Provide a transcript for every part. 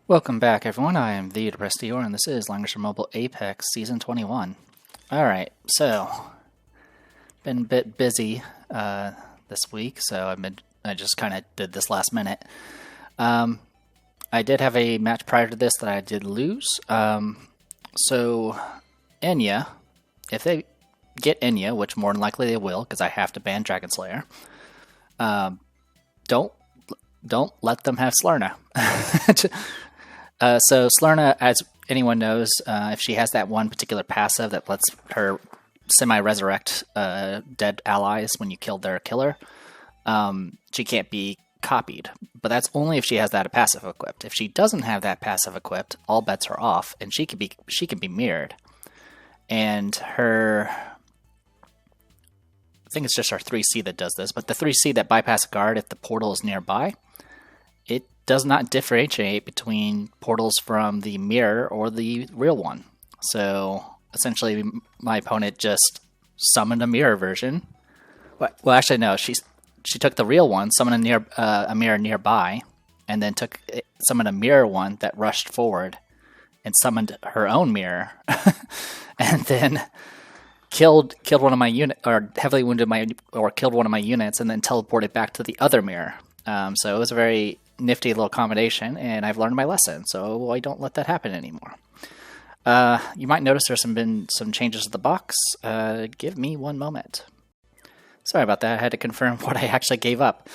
Welcome back, everyone. I am the Depressed Eeyore, and this is Langrisser Mobile Apex Season 21. Alright, so, been a bit busy this week, so I just kind of did this last minute. I did have a match prior to this that I did lose. So, Enya, if they get Enya, which more than likely they will, because I have to ban Dragon Slayer, don't let them have Slarna. So Slarna, as anyone knows, if she has that one particular passive that lets her semi-resurrect dead allies when you killed their killer, she can't be copied. But that's only if she has that passive equipped. If she doesn't have that passive equipped, all bets are off, and she can be mirrored. And her, I think it's just our 3C that does this, but the 3C that bypass guard if the portal is nearby, it does not differentiate between portals from the mirror or the real one. So essentially, my opponent just summoned a mirror version. Well, actually, no. She took the real one, summoned a mirror nearby, and then summoned a mirror one that rushed forward and summoned her own mirror, and then killed one of my unit, or heavily wounded killed one of my units, and then teleported back to the other mirror. So it was a very nifty little combination, and I've learned my lesson, so I don't let that happen anymore. You might notice there's been some changes to the box. Give me one moment. Sorry about that. I had to confirm what I actually gave up.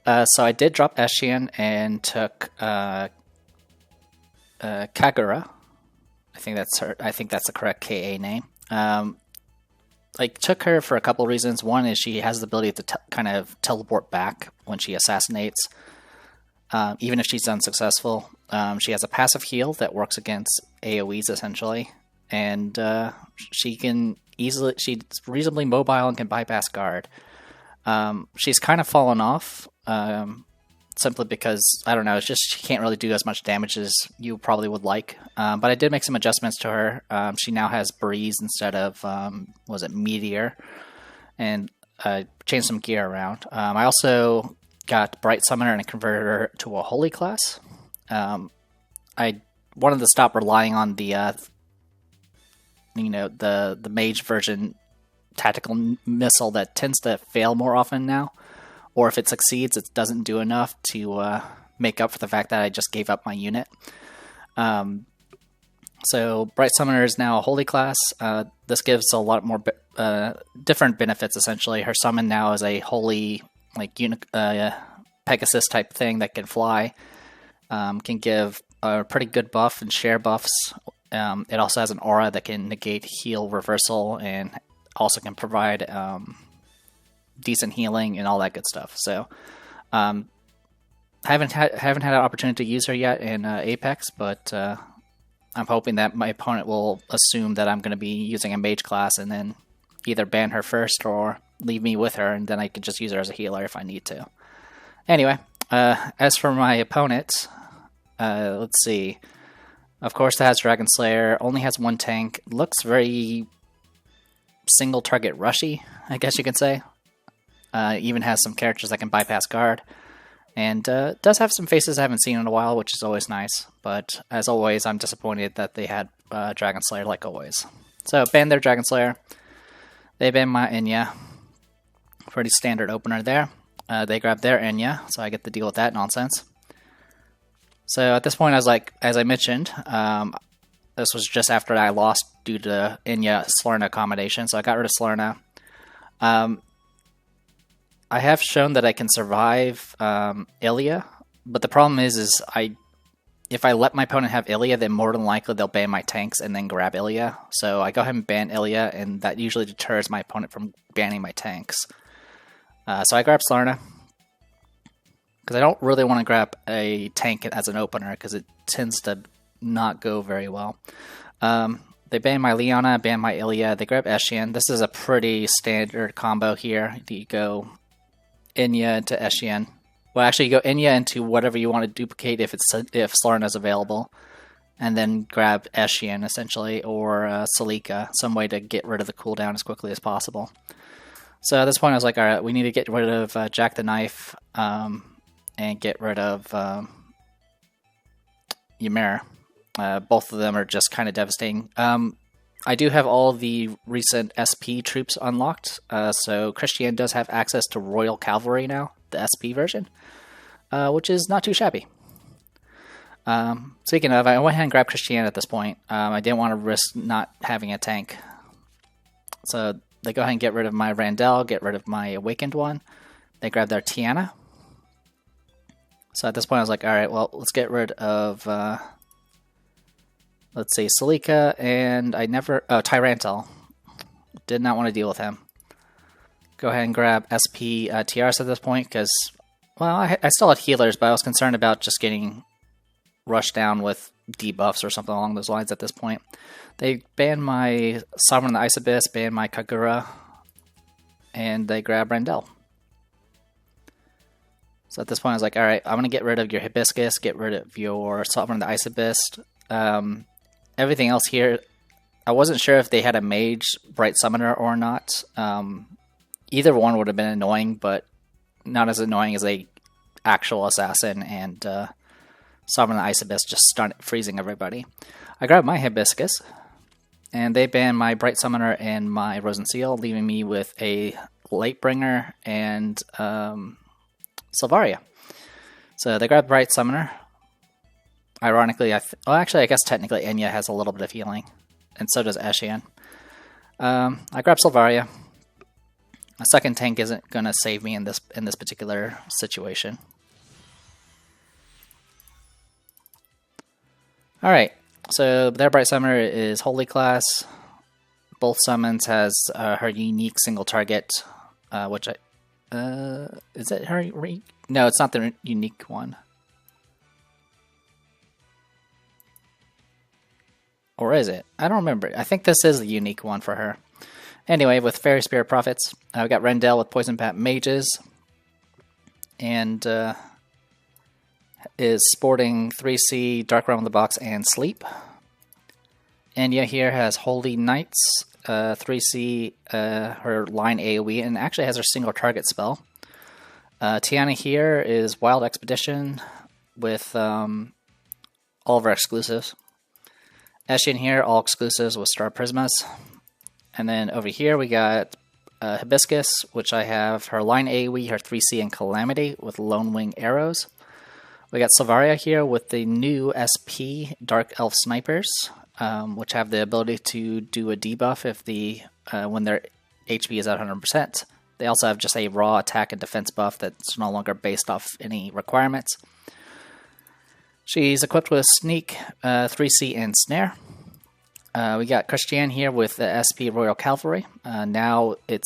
So I did drop Eshian and took Kagura. I think that's the correct KA name. I took her for a couple of reasons. One is she has the ability to kind of teleport back when she assassinates, even if she's unsuccessful. She has a passive heal that works against AoEs essentially, and she's reasonably mobile and can bypass guard. She's kind of fallen off, simply because, I don't know, it's just she can't really do as much damage as you probably would like. But I did make some adjustments to her. She now has Breeze instead of, Meteor, and changed some gear around. I also got Bright Summoner and converted her to a Holy class. I wanted to stop relying on the Mage version tactical missile that tends to fail more often now. Or if it succeeds, it doesn't do enough to make up for the fact that I just gave up my unit. So Bright Summoner is now a Holy class. This gives a lot more different benefits, essentially. Her summon now is a Holy, Pegasus type thing that can fly. Can give a pretty good buff and share buffs. It also has an aura that can negate heal reversal and also can provide decent healing and all that good stuff. So, haven't had an opportunity to use her yet in Apex, but I'm hoping that my opponent will assume that I'm going to be using a mage class and then either ban her first or leave me with her, and then I can just use her as a healer if I need to. Anyway, as for my opponent, let's see. Of course, it has Dragon Slayer, only has one tank, looks very single target rushy, I guess you could say. Even has some characters that can bypass guard, and does have some faces I haven't seen in a while, which is always nice. But as always, I'm disappointed that they had Dragon Slayer, like always. So ban their Dragon Slayer. They ban my Enya. Pretty standard opener there. They grab their Enya, so I get to deal with that nonsense. So at this point, I was like, as I mentioned, this was just after I lost due to Enya Slarna combination, so I got rid of Slarna. I have shown that I can survive Ilya, but the problem is if I let my opponent have Ilya, then more than likely they'll ban my tanks and then grab Ilya. So I go ahead and ban Ilya, and that usually deters my opponent from banning my tanks. So I grab Slarna, because I don't really want to grab a tank as an opener, because it tends to not go very well. They ban my Leona, ban my Ilya, they grab Eshian. This is a pretty standard combo here. You go Enya into Eshian. Well, actually, you go Enya into whatever you want to duplicate if Slarna is available, and then grab Eshian, essentially, or Salika, some way to get rid of the cooldown as quickly as possible. So at this point, I was like, all right, we need to get rid of Jack the Knife, and get rid of Ymir. Both of them are just kind of devastating. I do have all the recent SP troops unlocked, so Christian does have access to Royal Cavalry now, the SP version, which is not too shabby. Speaking of, I went ahead and grabbed Christian at this point. I didn't want to risk not having a tank. So they go ahead and get rid of my Randall, get rid of my Awakened one. They grab their Tiana. So at this point I was like, alright, well, let's get rid of, let's see, Salika, and Tyrantel. Did not want to deal with him. Go ahead and grab SP TRS at this point, because, well, I still had healers, but I was concerned about just getting rushed down with debuffs or something along those lines at this point. They banned my Sovereign of the Ice Abyss, banned my Kagura, and they grab Randall. So at this point I was like, alright, I'm going to get rid of your Hibiscus, get rid of your Sovereign of the Ice Abyss. Everything else here, I wasn't sure if they had a Mage Bright Summoner or not. Either one would have been annoying, but not as annoying as a actual Assassin and Sovereign of the Ice Abyss just freezing everybody. I grabbed my Hibiscus, and they banned my Bright Summoner and my Rosen Seal, leaving me with a Lightbringer and Silvaria. So they grabbed Bright Summoner. Ironically, I guess technically Enya has a little bit of healing, and so does Eshian. I grabbed Silvaria. A second tank isn't going to save me in this particular situation. Alright, so their Bright Summoner is Holy Class. Both summons has her unique single target, which is it her? No, it's not the unique one. Or is it? I don't remember. I think this is the unique one for her. Anyway, with Fairy Spirit Prophets, we got Rendell with Poison Pat Mages. And is sporting 3C, Dark Realm of the Box, and Sleep. Enya here has Holy Knights, 3C, her line AoE, and actually has her single target spell. Tiana here is Wild Expedition with all of our exclusives. Eshian here, all exclusives with Star Prismas. And then over here we got Hibiscus, which I have her line AoE, her 3C, and Calamity with Lone Wing Arrows. We got Silvaria here with the new SP Dark Elf Snipers, which have the ability to do a debuff if when their HP is at 100%. They also have just a raw attack and defense buff that's no longer based off any requirements. She's equipped with Sneak, 3C, and Snare. We got Christian here with the SP Royal Cavalry. Now it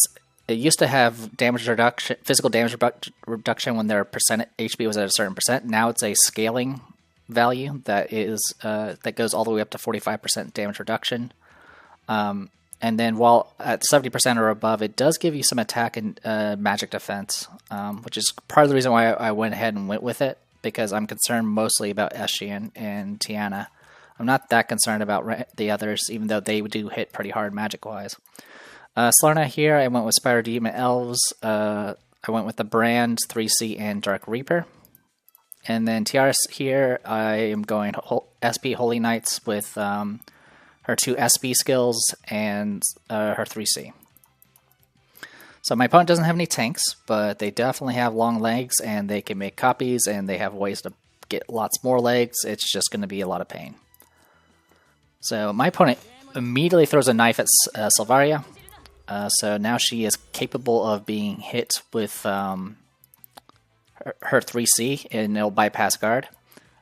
used to have damage reduction, physical damage reduction when their HP was at a certain percent. Now it's a scaling value that goes all the way up to 45% damage reduction. And then while at 70% or above, it does give you some attack and magic defense, which is part of the reason why I went ahead and went with it, because I'm concerned mostly about Eshian and Tiana. I'm not that concerned about the others, even though they do hit pretty hard magic-wise. Slarna here, I went with Spider Demon Elves. I went with the Brand, 3C, and Dark Reaper. And then Tiaras here, I am going SP Holy Knights with her 2 SP skills and her 3C. So my opponent doesn't have any tanks, but they definitely have long legs, and they can make copies, and they have ways to get lots more legs. It's just going to be a lot of pain. So my opponent immediately throws a knife at Silvaria. So now she is capable of being hit with her 3C, and it'll bypass guard.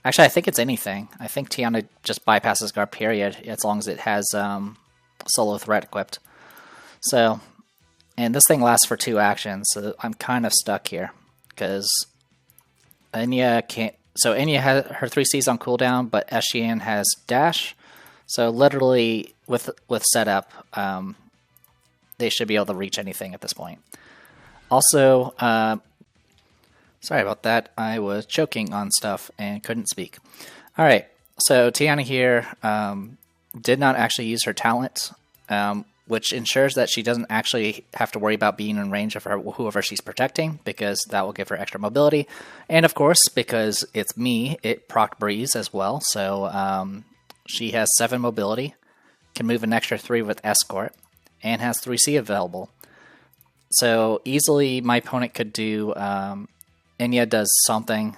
Actually, I think it's anything. I think Tiana just bypasses guard, period, as long as it has solo threat equipped. So, and this thing lasts for 2 actions, so I'm kind of stuck here, because Enya can't. So Enya has her 3Cs on cooldown, but Eshian has dash. So literally, with setup, they should be able to reach anything at this point. Also, sorry about that. I was choking on stuff and couldn't speak. Alright, so Tiana here did not actually use her talent. which ensures that she doesn't actually have to worry about being in range of whoever she's protecting, because that will give her extra mobility. And of course, because it's me, it proc Breeze as well, so she has 7 mobility, can move an extra 3 with Escort, and has 3C available. So easily my opponent could do Enya does something,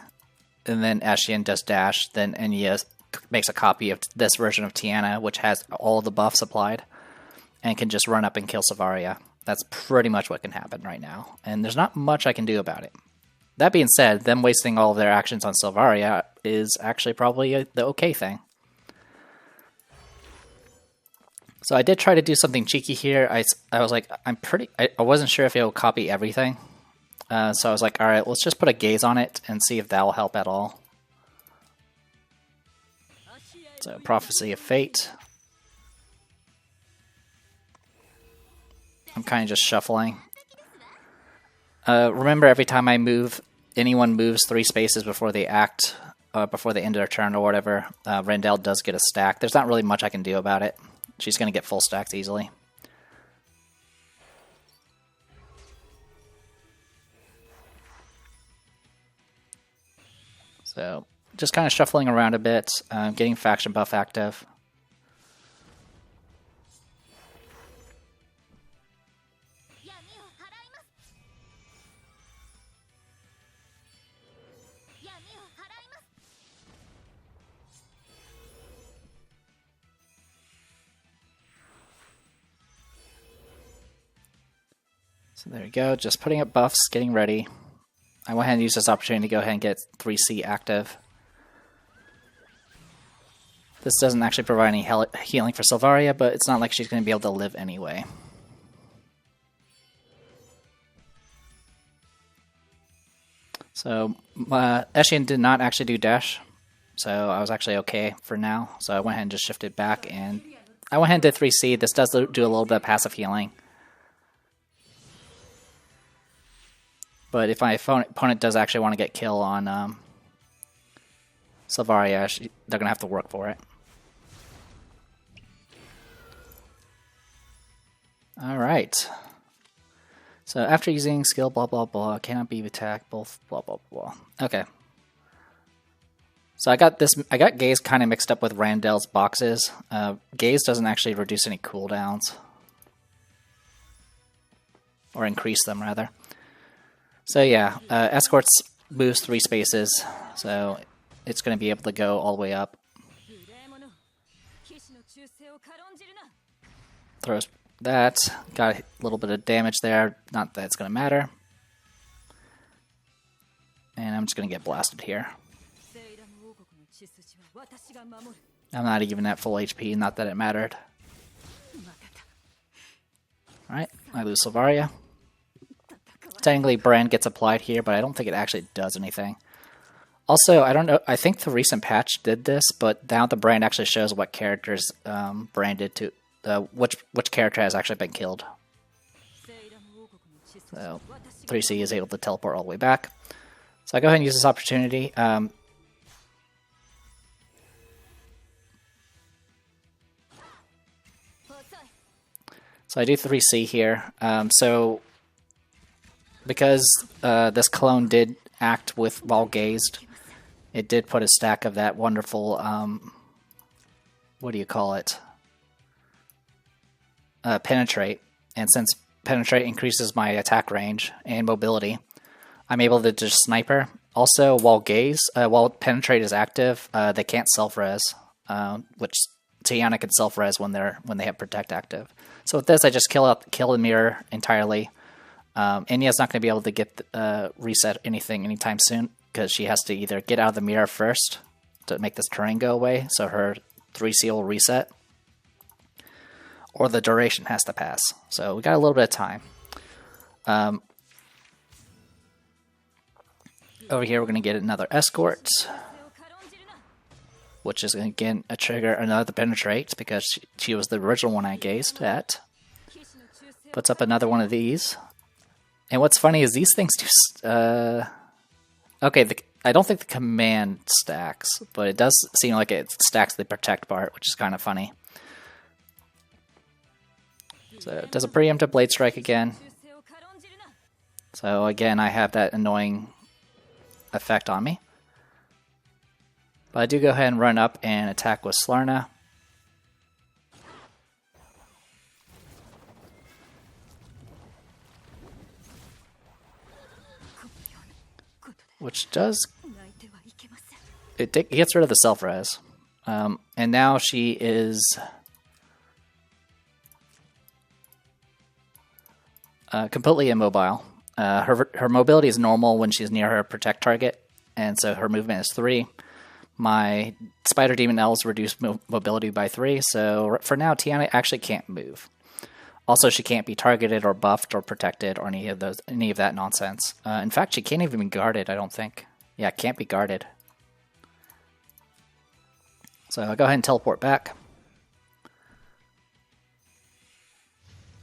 and then Ashian does dash, then Enya makes a copy of this version of Tiana, which has all the buffs applied, and can just run up and kill Savaria. That's pretty much what can happen right now, and there's not much I can do about it. That being said, them wasting all of their actions on Sylvaria is actually probably the okay thing. So I did try to do something cheeky here. I was like, I wasn't sure if it will copy everything. So I was like, alright, let's just put a gaze on it and see if that will help at all. So, Prophecy of Fate. I'm kind of just shuffling. Remember, every time I move, anyone moves 3 spaces before they act, before they end their turn or whatever, Rendell does get a stack. There's not really much I can do about it. She's going to get full stacks easily. So, just kind of shuffling around a bit, getting faction buff active. So there we go, just putting up buffs, getting ready. I went ahead and used this opportunity to go ahead and get 3C active. This doesn't actually provide any healing for Sylvaria, but it's not like she's going to be able to live anyway. So, Eshian did not actually do dash, so I was actually okay for now. So I went ahead and just shifted back, and I went ahead and did 3C. This does do a little bit of passive healing. But if my opponent does actually want to get kill on Sylvaria, they're going to have to work for it. Alright. So after using skill blah blah blah, cannot be attacked, both blah blah blah. Okay. So I got Gaze kind of mixed up with Randell's boxes. Gaze doesn't actually reduce any cooldowns. Or increase them, rather. So yeah, Escorts moves 3 spaces, so it's going to be able to go all the way up. Throws that, got a little bit of damage there, not that it's going to matter. And I'm just going to get blasted here. I'm not even at full HP, not that it mattered. Alright, I lose Sylvaria. Technically, Brand gets applied here, but I don't think it actually does anything. Also, I don't know, I think the recent patch did this, but now the brand actually shows what characters branded to, which character has actually been killed. So, 3C is able to teleport all the way back. So I go ahead and use this opportunity. So I do 3C here. Because this clone did act while gazed, it did put a stack of that wonderful, what do you call it? Penetrate. And since Penetrate increases my attack range and mobility, I'm able to just sniper. Also, while Penetrate is active, they can't self-res, which Tiana can self-res when they have Protect active. So with this, I just kill the mirror entirely. Enya's not going to be able to get reset anything anytime soon, because she has to either get out of the mirror first to make this terrain go away, so her 3C will reset, or the duration has to pass. So we got a little bit of time. Over here we're going to get another Escort, which is again a trigger another Penetrate, because she was the original one I gazed at. Puts up another one of these. And what's funny is these things do... okay, I don't think the command stacks, but it does seem like it stacks the protect part, which is kind of funny. So it does a preemptive Blade Strike again. So again, I have that annoying effect on me. But I do go ahead and run up and attack with Slarna. Which does... It gets rid of the self-res. And now she is... completely immobile. Her mobility is normal when she's near her protect target, and so her movement is 3. My Spider Demon Elves reduce mobility by 3, so for now Tiana actually can't move. Also, she can't be targeted or buffed or protected or any of that nonsense. In fact, she can't even be guarded, I don't think. Yeah, can't be guarded. So I'll go ahead and teleport back.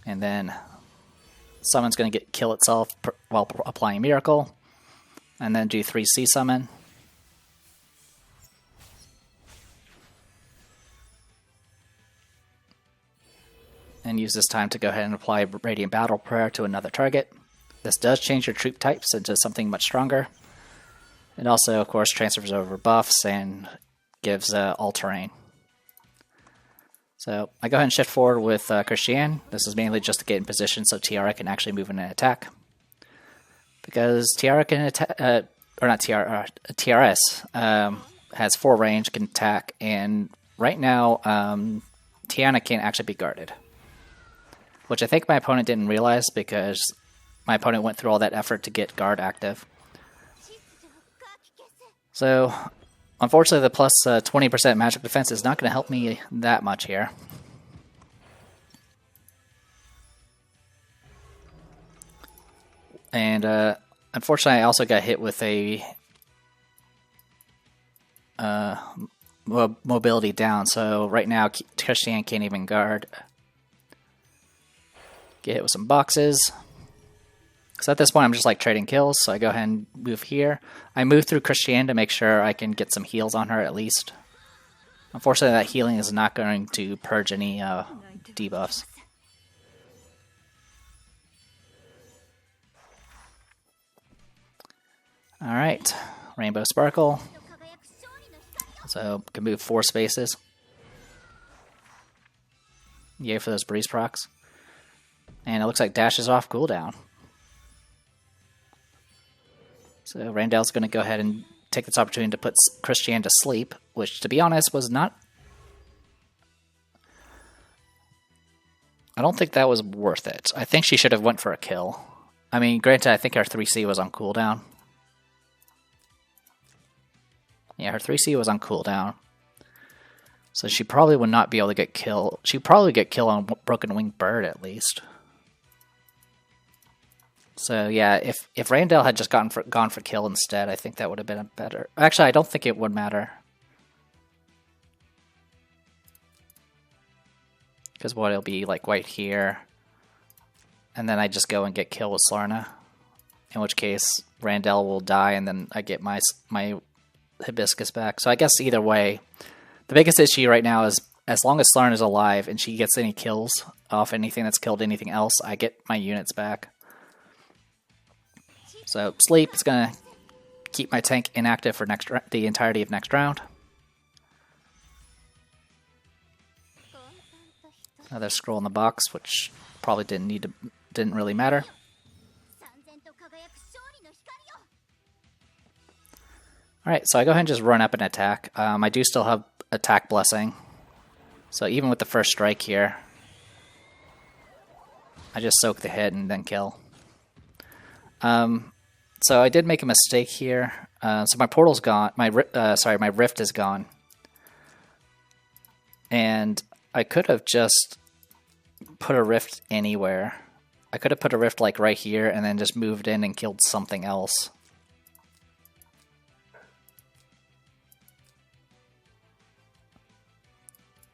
And then Summon's going to kill itself while applying Miracle. And then do 3 C Summon. And use this time to go ahead and apply Radiant Battle Prayer to another target. This does change your troop types into something much stronger. It also, of course, transfers over buffs and gives all-terrain. So I go ahead and shift forward with Christiane. This is mainly just to get in position so Tiara can actually move in and attack. Because Tiara can attack, or not Tiara, TRS has 4 range, can attack, and right now Tiana can't actually be guarded. Which I think my opponent didn't realize because my opponent went through all that effort to get guard active. So, unfortunately, the plus 20% magic defense is not going to help me that much here. And unfortunately, I also got hit with a mobility down. So right now, Christiane can't even guard. Get hit with some boxes. So at this point, I'm just like trading kills. So I go ahead and move here. I move through Christiane to make sure I can get some heals on her at least. Unfortunately, that healing is not going to purge any debuffs. Alright, Rainbow Sparkle. So, can move 4 spaces. Yay for those breeze procs. And it looks like Dash is off cooldown. So Randall's going to go ahead and take this opportunity to put Christiane to sleep, which, to be honest, was not... I don't think that was worth it. I think she should have went for a kill. I mean, granted, I think her 3C was on cooldown. Yeah, her 3C was on cooldown. So she probably would not be able to get killed. She'd probably get killed on Broken Winged Bird, at least. So yeah, if Randall had just gone for kill instead, I think that would have been a better... Actually, I don't think it would matter. Because what, it'll be like right here. And then I just go and get killed with Slarna. In which case, Randall will die and then I get my Hibiscus back. So I guess either way, the biggest issue right now is as long as Slarna is alive and she gets any kills off anything that's killed anything else, I get my units back. So sleep is going to keep my tank inactive for the entirety of next round. Another scroll in the box, which probably didn't really matter. Alright, so I go ahead and just run up and attack. I do still have attack blessing. So even with the first strike here, I just soak the hit and then kill. So I did make a mistake here. So my portal's gone. My rift is gone. And I could have just put a rift anywhere. I could have put a rift like right here and then just moved in and killed something else.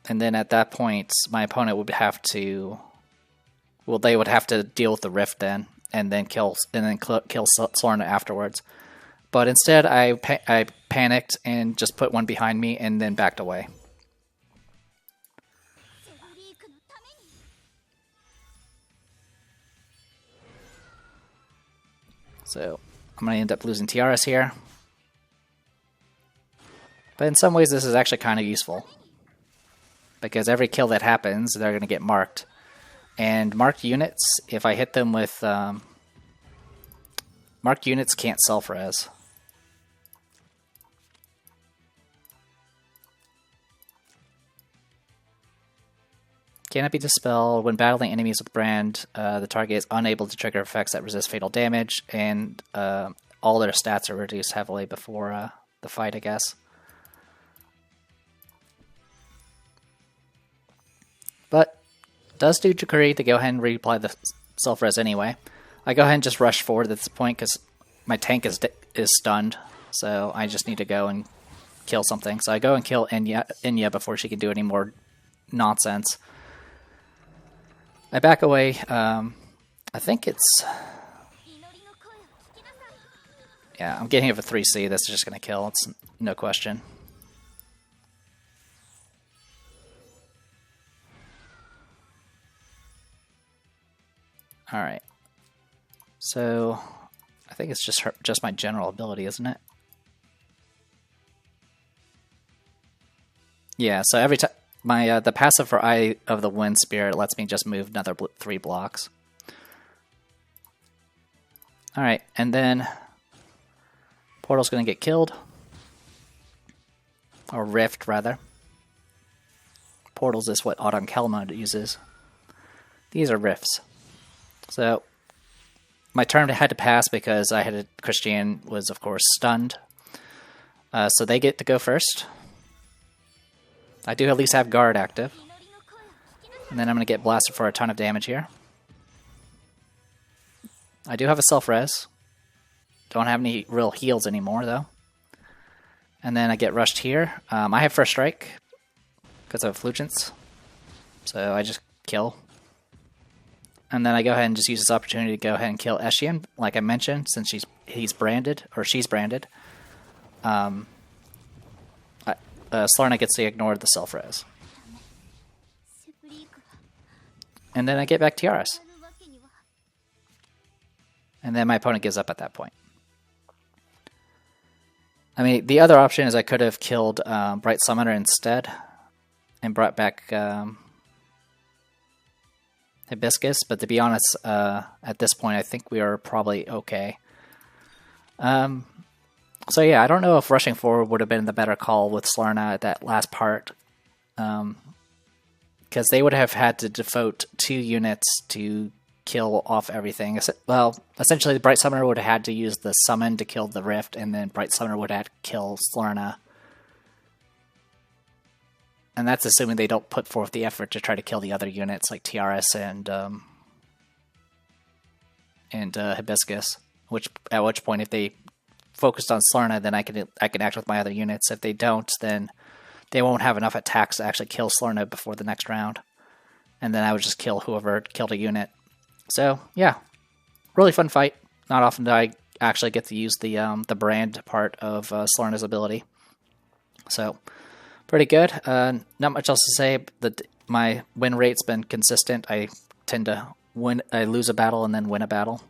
And then at that point, my opponent would have to... Well, they would have to deal with the rift then. And then kill Slarna afterwards. But instead, I panicked and just put one behind me and then backed away. So I'm going to end up losing Tiaras here. But in some ways this is actually kind of useful. Because every kill that happens, they're going to get marked. And marked units, if I hit them with... marked units can't self-res. Cannot be dispelled. When battling enemies with brand, the target is unable to trigger effects that resist fatal damage, and all their stats are reduced heavily before the fight, I guess. But does do Jukuri to go ahead and reapply the self-res anyway. I go ahead and just rush forward at this point because my tank is stunned, so I just need to go and kill something. So I go and kill Inya before she can do any more nonsense. I back away. I think it's... Yeah, I'm getting hit with a 3C. That's just going to kill. It's no question. Alright. So, I think it's just my general ability, isn't it? Yeah, so every time... the passive for Eye of the Wind Spirit lets me just move another 3 blocks. Alright, and then Portal's going to get killed. Or Rift, rather. Portals is what Autumn Kelma uses. These are Rifts. So, my turn had to pass because I had Christian was, of course, stunned. So they get to go first. I do at least have guard active. And then I'm going to get blasted for a ton of damage here. I do have a self-res. Don't have any real heals anymore, though. And then I get rushed here. I have first strike because of Effulgence. So I just kill. And then I go ahead and just use this opportunity to go ahead and kill Eshian, like I mentioned, since he's branded, or she's branded. Slarna gets to ignore the self-res. And then I get back Tiaras. And then my opponent gives up at that point. I mean, the other option is I could have killed Bright Summoner instead and brought back Hibiscus, but to be honest, at this point I think we are probably okay. So yeah, I don't know if rushing forward would have been the better call with Slarna at that last part. Because they would have had to devote 2 units to kill off everything. Well, essentially the Bright Summoner would have had to use the summon to kill the Rift, and then Bright Summoner would have had to kill Slarna. And that's assuming they don't put forth the effort to try to kill the other units like Tiaras and Hibiscus. At which point, if they focused on Slarna, then I can act with my other units. If they don't, then they won't have enough attacks to actually kill Slarna before the next round. And then I would just kill whoever killed a unit. So, yeah. Really fun fight. Not often do I actually get to use the brand part of Slarna's ability. So, pretty good. Not much else to say. My win rate's been consistent. I tend to lose a battle and then win a battle.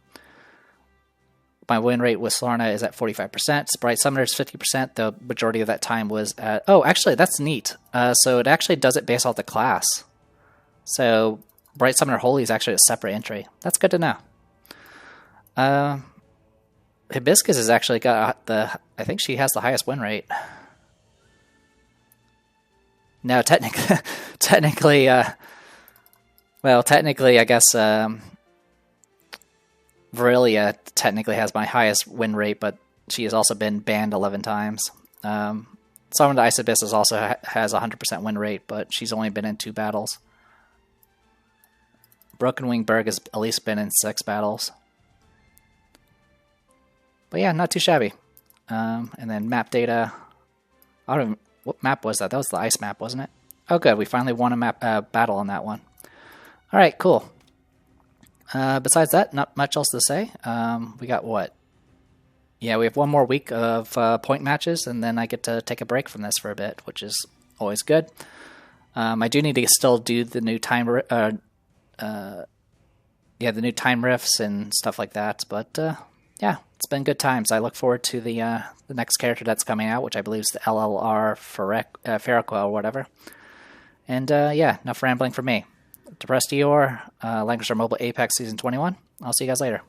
My win rate with Slarna is at 45%. Bright Summoner is 50%. The majority of that time was at... Oh, actually, that's neat. So it actually does it based off the class. So Bright Summoner Holy is actually a separate entry. That's good to know. Hibiscus has actually got I think she has the highest win rate. No, technically, I guess Verilia technically has my highest win rate, but she has also been banned 11 times. Summoned Isabis also has a 100% win rate, but she's only been in 2 battles. Broken Wing Berg has at least been in 6 battles. But yeah, not too shabby. And then map data. I don't even... What map was that? That was the ice map, wasn't it? Oh, good. We finally won a battle on that one. All right, cool. Besides that, not much else to say. We got what? Yeah, we have one more week of point matches, and then I get to take a break from this for a bit, which is always good. I do need to still do the new time, the new time riffs and stuff like that. But yeah, it's been good times. I look forward to the next character that's coming out, which I believe is the LLR Ferriqua or whatever. And yeah, enough rambling from me. Depressed Eeyore, Langrisser Mobile Apex Season 21. I'll see you guys later.